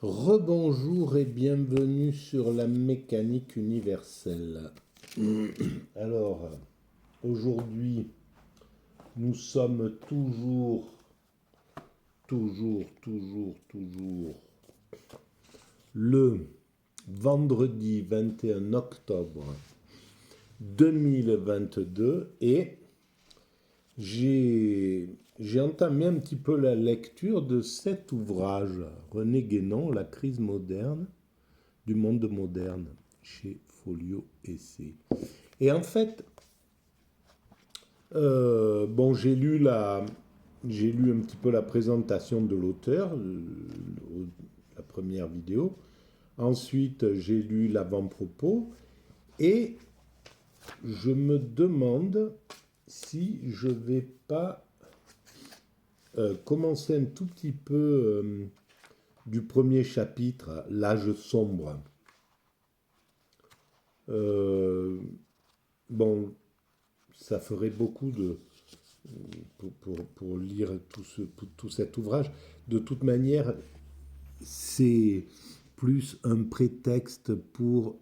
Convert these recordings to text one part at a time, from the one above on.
Rebonjour et bienvenue sur la mécanique universelle. Alors, aujourd'hui, nous sommes toujours le vendredi 21 octobre 2022 et j'ai entamé un petit peu la lecture de cet ouvrage, René Guénon, La crise moderne du monde moderne, chez Folio Essai. Et en fait, j'ai lu un petit peu la présentation de l'auteur, la première vidéo. Ensuite, j'ai lu l'avant-propos et je me demande si je vais pas commencer un tout petit peu du premier chapitre, l'âge sombre. Ça ferait beaucoup pour lire tout cet ouvrage. De toute manière, c'est plus un prétexte pour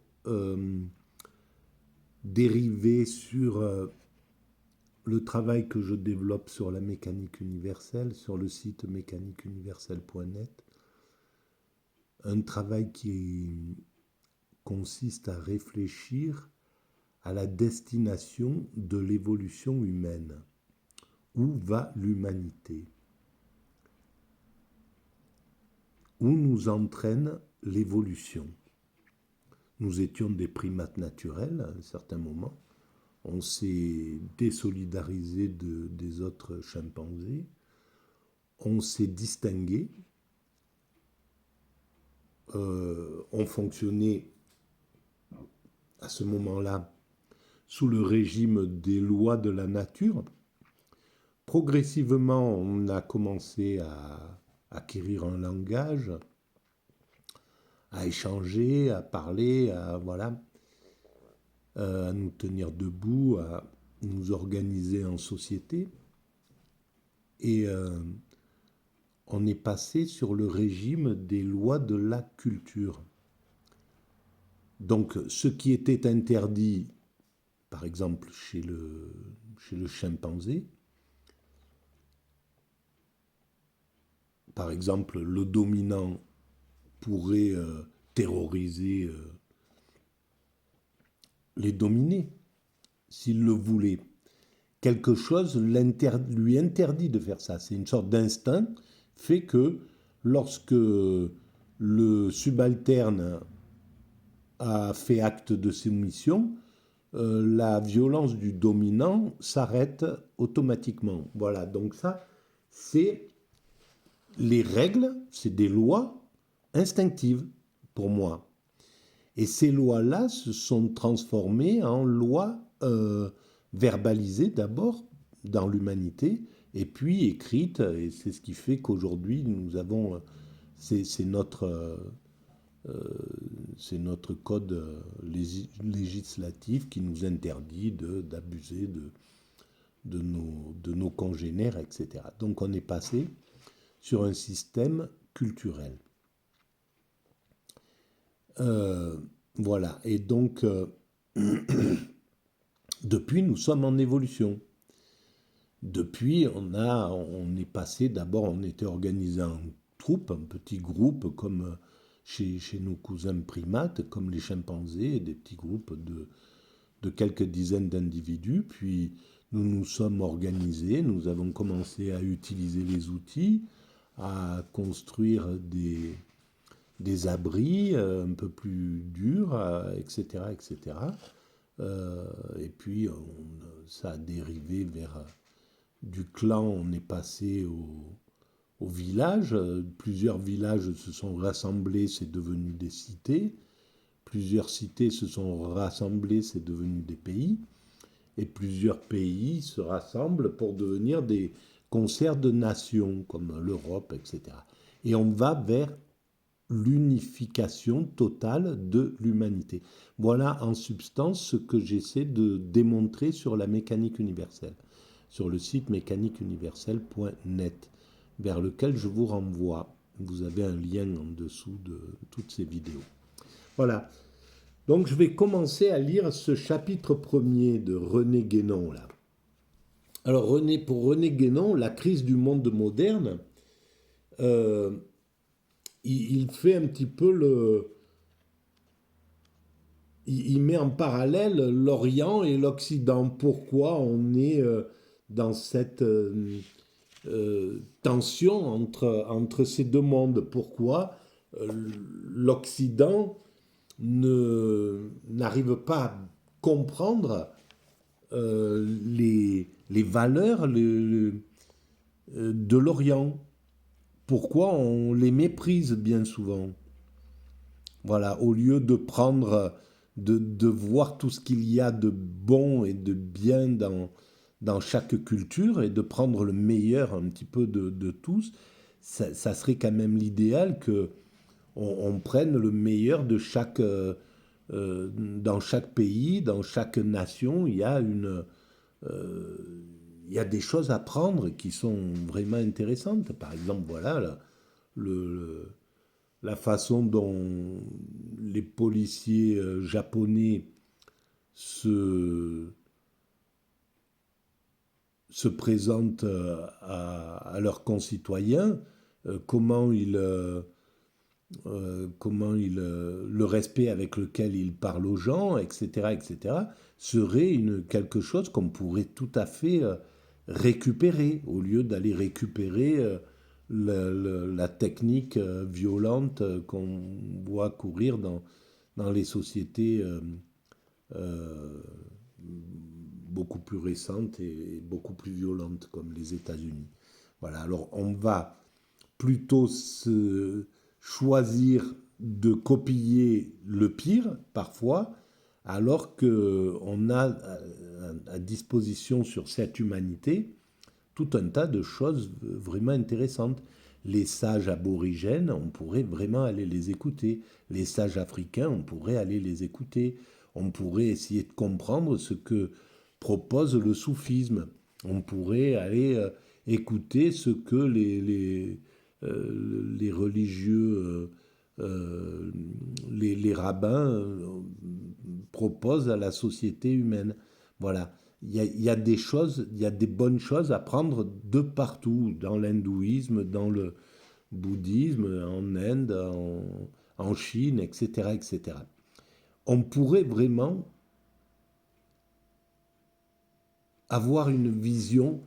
dériver sur le travail que je développe sur la mécanique universelle, sur le site mécaniqueuniverselle.net. Un travail qui consiste à réfléchir à la destination de l'évolution humaine. Où va l'humanité? Où nous entraîne l'évolution? Nous étions des primates naturels à un certain moment. On s'est désolidarisé des autres chimpanzés. On s'est distingué. On fonctionnait à ce moment-là sous le régime des lois de la nature. Progressivement, on a commencé à acquérir un langage, à échanger, à parler, à nous tenir debout, à nous organiser en société. Et on est passé sur le régime des lois de la culture. Donc, ce qui était interdit, par exemple, chez le chimpanzé, par exemple, le dominant pourrait terroriser les dominés, s'il le voulait. Quelque chose lui interdit de faire ça. C'est une sorte d'instinct, fait que lorsque le subalterne a fait acte de soumission, la violence du dominant s'arrête automatiquement. Voilà, donc ça, c'est les règles, c'est des lois instinctives pour moi. Et ces lois-là se sont transformées en lois verbalisées d'abord dans l'humanité, et puis écrites, et c'est ce qui fait qu'aujourd'hui nous avons, c'est notre code législatif qui nous interdit d'abuser de nos congénères, etc. Donc on est passé sur un système culturel. Voilà, et donc depuis nous sommes en évolution. Depuis on est passé, d'abord on était organisé en troupes, un petit groupe comme chez nos cousins primates, comme les chimpanzés, des petits groupes de quelques dizaines d'individus, puis nous nous sommes organisés, nous avons commencé à utiliser les outils, à construire des abris un peu plus durs, etc. etc. Et puis ça a dérivé vers du clan, on est passé au village. Plusieurs villages se sont rassemblés, c'est devenu des cités. Plusieurs cités se sont rassemblées, c'est devenu des pays. Et plusieurs pays se rassemblent pour devenir des concerts de nations, comme l'Europe, etc. Et on va vers l'unification totale de l'humanité. Voilà en substance ce que j'essaie de démontrer sur la mécanique universelle, sur le site mécaniqueuniverselle.net, vers lequel je vous renvoie. Vous avez un lien en dessous de toutes ces vidéos. Voilà. Donc je vais commencer à lire ce chapitre premier de René Guénon là. Alors pour René Guénon, la crise du monde moderne, euh, il fait un petit peu il met en parallèle l'Orient et l'Occident. Pourquoi on est dans cette tension entre ces deux mondes? Pourquoi l'Occident n'arrive pas à comprendre les valeurs de l'Orient? Pourquoi on les méprise bien souvent? Voilà, au lieu de prendre, de voir tout ce qu'il y a de bon et de bien dans chaque culture et de prendre le meilleur un petit peu de tous, ça serait quand même l'idéal que on prenne le meilleur de chaque, dans chaque pays, dans chaque nation, euh, il y a des choses à prendre qui sont vraiment intéressantes. Par exemple, voilà, le, la façon dont les policiers japonais se, se présentent à leurs concitoyens, le respect avec lequel ils parlent aux gens, etc., serait quelque chose qu'on pourrait tout à fait récupérer, au lieu d'aller récupérer la technique violente qu'on voit courir dans les sociétés euh, beaucoup plus récentes et beaucoup plus violentes, comme les États-Unis. Voilà, alors on va plutôt choisir de copier le pire, parfois, alors qu'on a à disposition sur cette humanité tout un tas de choses vraiment intéressantes. Les sages aborigènes, on pourrait vraiment aller les écouter. Les sages africains, on pourrait aller les écouter. On pourrait essayer de comprendre ce que propose le soufisme. On pourrait aller écouter ce que les religieux, les rabbins proposent à la société humaine. Voilà. Il y a des choses, il y a des bonnes choses à prendre de partout, dans l'hindouisme, dans le bouddhisme, en Inde, en Chine, etc., etc. On pourrait vraiment avoir une vision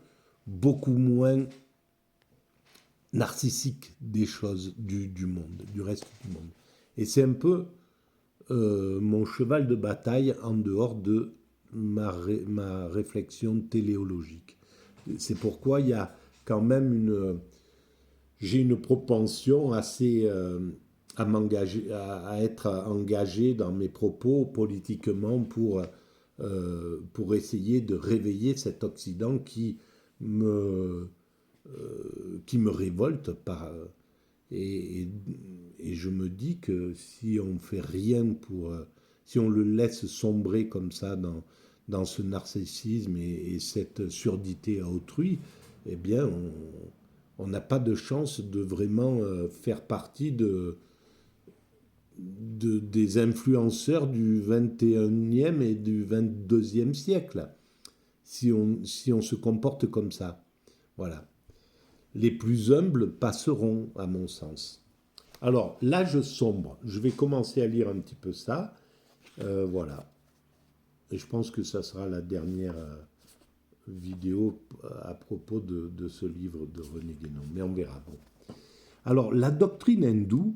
beaucoup moins narcissique des choses du monde, du reste du monde. Et c'est un peu mon cheval de bataille en dehors de ma réflexion téléologique. C'est pourquoi il y a quand même j'ai une propension assez à m'engager, à être engagé dans mes propos politiquement pour essayer de réveiller cet Occident me, qui me révolte et, et je me dis que si on fait rien si on le laisse sombrer comme ça dans ce narcissisme et cette surdité à autrui, eh bien, on n'a pas de chance de vraiment faire partie des influenceurs du 21e et du 22e siècle, si on se comporte comme ça. Voilà. Les plus humbles passeront, à mon sens. Alors, l'âge sombre, je vais commencer à lire un petit peu ça. Voilà. Et je pense que ça sera la dernière vidéo à propos de ce livre de René Guénon. Mais on verra. Bon. Alors, la doctrine hindoue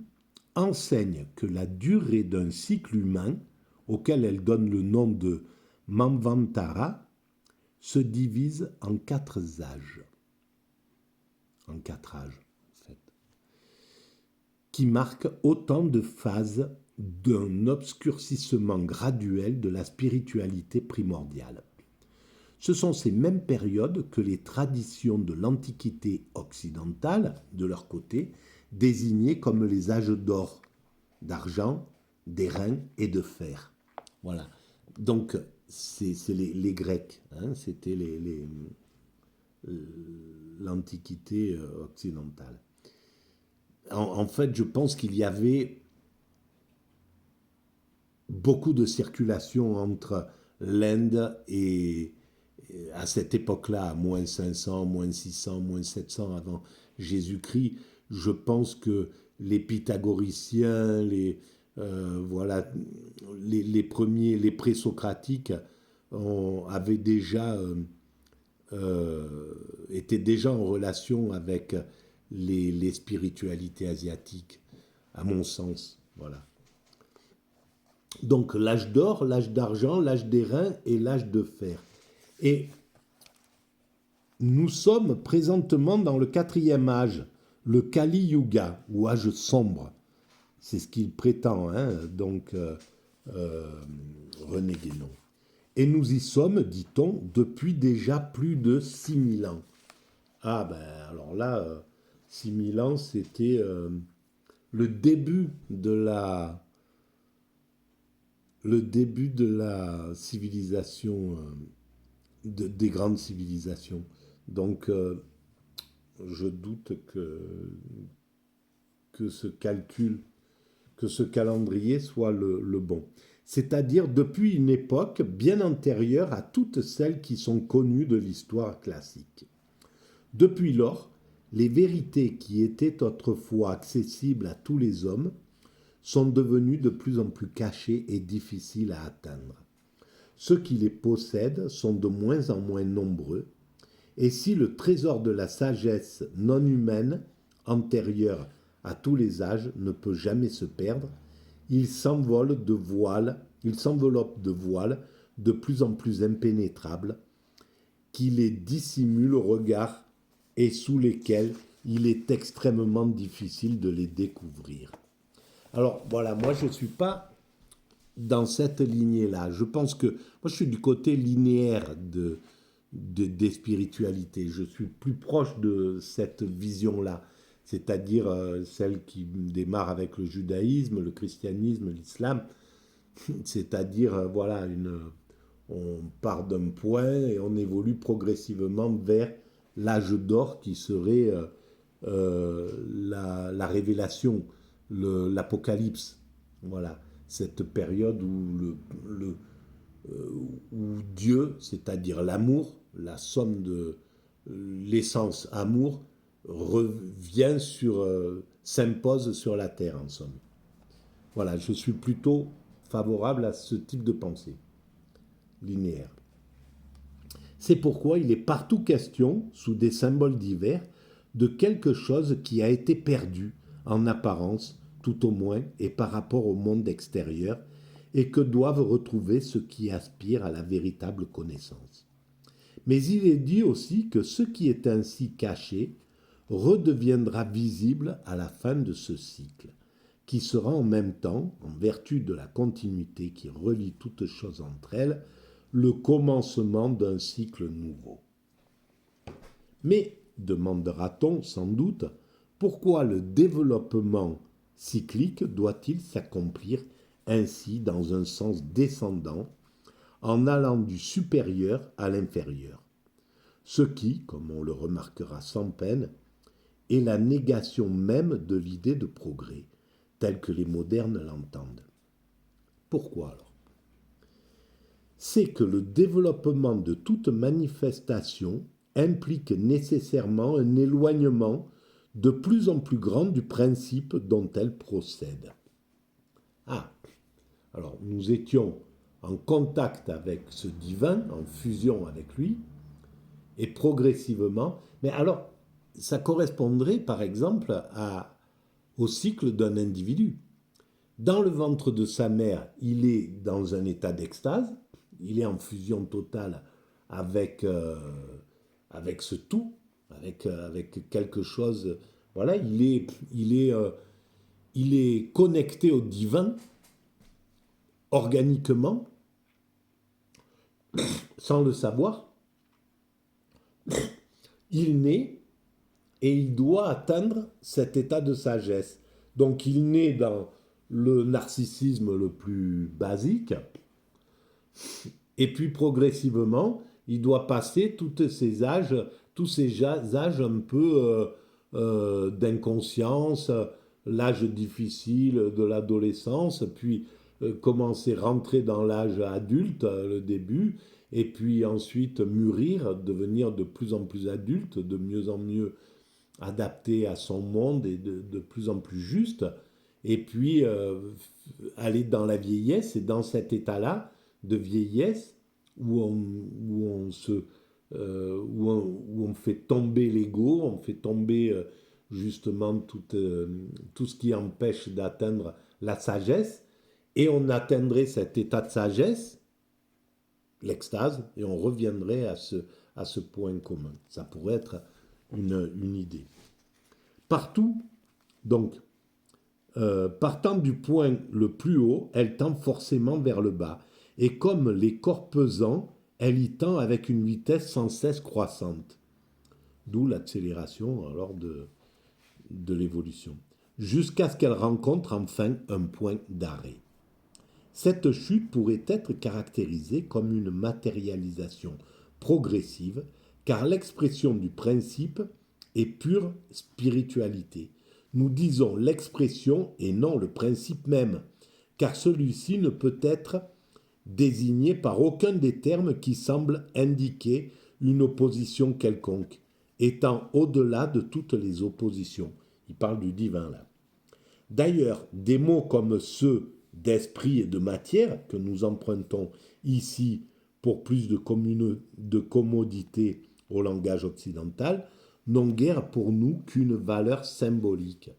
enseigne que la durée d'un cycle humain, auquel elle donne le nom de Manvantara, se divise en 4 âges. En 4 âges, en fait. Qui marquent autant de phases d'un obscurcissement graduel de la spiritualité primordiale. Ce sont ces mêmes périodes que les traditions de l'Antiquité occidentale, de leur côté, désignaient comme les âges d'or, d'argent, d'airain et de fer. Voilà. Donc, c'est les Grecs, hein, c'était l'Antiquité occidentale. en fait, je pense qu'il y avait beaucoup de circulation entre l'Inde et à cette époque-là, à moins 500, moins 600, moins 700 avant Jésus-Christ. Je pense que les pythagoriciens, voilà, les premiers, les présocratiques avaient déjà étaient déjà en relation avec les spiritualités asiatiques, à mon sens. Voilà. Donc l'âge d'or, l'âge d'argent, l'âge d'airain et l'âge de fer. Et nous sommes présentement dans le quatrième âge, le Kali Yuga, ou âge sombre. C'est ce qu'il prétend, hein, donc René Guénon. Et nous y sommes, dit-on, depuis déjà plus de 6000 ans. Ah ben alors là, 6000 ans, c'était le début de la civilisation, des grandes civilisations. Donc, je doute que ce calcul, que ce calendrier soit le bon. C'est-à-dire depuis une époque bien antérieure à toutes celles qui sont connues de l'histoire classique. Depuis lors, les vérités qui étaient autrefois accessibles à tous les hommes sont devenues de plus en plus cachées et difficiles à atteindre. Ceux qui les possèdent sont de moins en moins nombreux, et si le trésor de la sagesse non humaine, antérieure à tous les âges, ne peut jamais se perdre, il s'enveloppe de voiles de plus en plus impénétrables, qui les dissimulent au regard et sous lesquels il est extrêmement difficile de les découvrir. Alors voilà, moi je ne suis pas dans cette lignée-là. Je pense que moi je suis du côté linéaire des spiritualités. Je suis plus proche de cette vision-là, c'est-à-dire celle qui démarre avec le judaïsme, le christianisme, l'islam, c'est-à-dire voilà, on part d'un point et on évolue progressivement vers l'âge d'or qui serait la révélation, l'apocalypse. Voilà, cette période où Dieu, c'est-à-dire l'amour, la somme de l'essence amour, revient s'impose sur la terre en somme. Voilà, je suis plutôt favorable à ce type de pensée linéaire. C'est pourquoi il est partout question, sous des symboles divers, de quelque chose qui a été perdu, en apparence, tout au moins, et par rapport au monde extérieur, et que doivent retrouver ceux qui aspirent à la véritable connaissance. Mais il est dit aussi que ce qui est ainsi caché redeviendra visible à la fin de ce cycle, qui sera en même temps, en vertu de la continuité qui relie toutes choses entre elles, le commencement d'un cycle nouveau. Mais, demandera-t-on sans doute, pourquoi le développement cyclique doit-il s'accomplir ainsi dans un sens descendant, en allant du supérieur à l'inférieur, ce qui, comme on le remarquera sans peine, est la négation même de l'idée de progrès, telle que les modernes l'entendent. Pourquoi alors ? C'est que le développement de toute manifestation implique nécessairement un éloignement de plus en plus grand du principe dont elle procède. Ah, alors nous étions en contact avec ce divin, en fusion avec lui, et progressivement, mais alors ça correspondrait par exemple au cycle d'un individu. Dans le ventre de sa mère, il est dans un état d'extase, il est en fusion totale avec ce tout, avec quelque chose. Voilà, il est connecté au divin organiquement, sans le savoir. Il naît et il doit atteindre cet état de sagesse. Donc il naît dans le narcissisme le plus basique, et puis progressivement, il doit passer tous ces âges un peu d'inconscience, l'âge difficile de l'adolescence, puis commencer à rentrer dans l'âge adulte, le début, et puis ensuite mûrir, devenir de plus en plus adulte, de mieux en mieux adapté à son monde et de plus en plus juste, et puis aller dans la vieillesse, et dans cet état-là de vieillesse où on se, où on fait tomber l'ego, on fait tomber justement tout ce qui empêche d'atteindre la sagesse, et on atteindrait cet état de sagesse, l'extase, et on reviendrait à ce point commun. Ça pourrait être une idée. Partout, donc, partant du point le plus haut, elle tend forcément vers le bas. Et comme les corps pesants, elle y tend avec une vitesse sans cesse croissante. D'où l'accélération alors de l'évolution. Jusqu'à ce qu'elle rencontre enfin un point d'arrêt. Cette chute pourrait être caractérisée comme une matérialisation progressive, car l'expression du principe est pure spiritualité. Nous disons l'expression et non le principe même, car celui-ci ne peut être désigné par aucun des termes qui semblent indiquer une opposition quelconque, étant au-delà de toutes les oppositions. Il parle du divin là. D'ailleurs, des mots comme ceux d'esprit et de matière, que nous empruntons ici pour plus de commodité au langage occidental, n'ont guère pour nous qu'une valeur symbolique.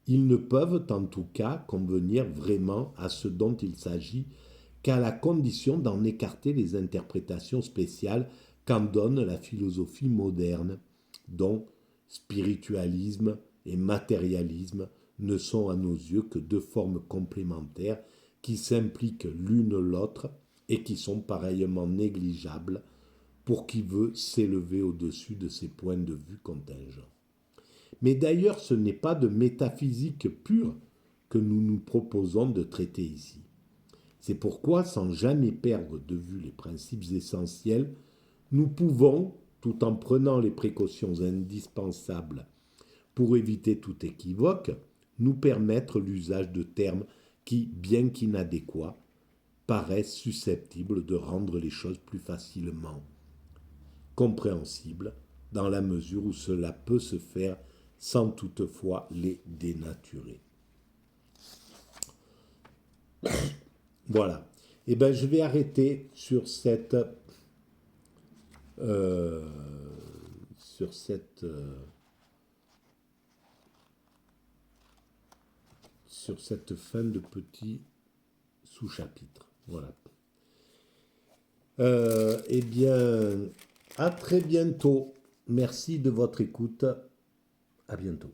Ils ne peuvent en tout cas convenir vraiment à ce dont il s'agit qu'à la condition d'en écarter les interprétations spéciales qu'en donne la philosophie moderne, dont spiritualisme et matérialisme ne sont à nos yeux que deux formes complémentaires qui s'impliquent l'une l'autre et qui sont pareillement négligeables pour qui veut s'élever au-dessus de ces points de vue contingents. Mais d'ailleurs, ce n'est pas de métaphysique pure que nous nous proposons de traiter ici. C'est pourquoi, sans jamais perdre de vue les principes essentiels, nous pouvons, tout en prenant les précautions indispensables pour éviter tout équivoque, nous permettre l'usage de termes qui, bien qu'inadéquats, paraissent susceptibles de rendre les choses plus facilement compréhensibles, dans la mesure où cela peut se faire sans toutefois les dénaturer. Voilà. Et bien, je vais arrêter sur cette fin de petit sous-chapitre. Voilà. Eh bien, à très bientôt. Merci de votre écoute. À bientôt.